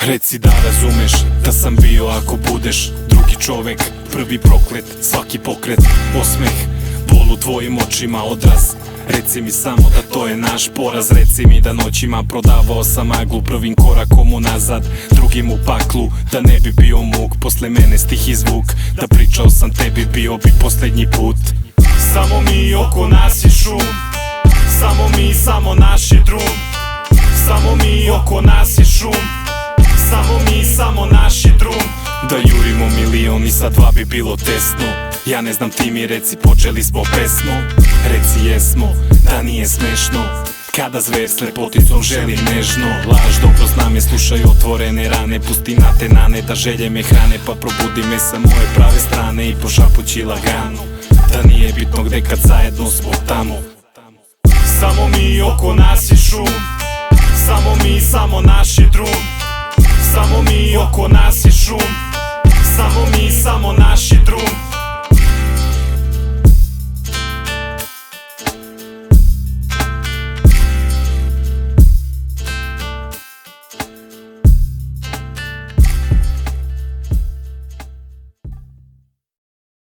Reci da razumeš da sam bio ako budeš drugi čovek, prvi proklet, svaki pokret, osmeh, bol u tvojim očima, odraz. Reci mi samo da to je naš poraz, reci mi da noćima prodavao sam maglu, prvim korakom unazad, drugim u paklu, da ne bi bio muk, posle mene stih i zvuk, da pričao sam tebi bio bi poslednji put. Samo mi oko nas je šum, samo mi, samo naš je drum, samo mi oko nas je šum, samo mi, samo naš je drum. Da jurimo milion i sa dva bi bilo tesno. Ja ne znam, ti mi reci, počeli smo pesmu. Reci jesmo, da nije smešno kada zver s lepoticom želi nežno. Laž dobro zna me, slušaj otvorene rane, pusti na te nane da želje me hrane, pa probudi me sa moje prave strane i pošapući lagano da nije bitno gde kad zajedno smo tamo. Samo mi oko nas je šum, samo mi, samo naš je drum, samo mi oko nas je šum, samo mi, samo naš je drum.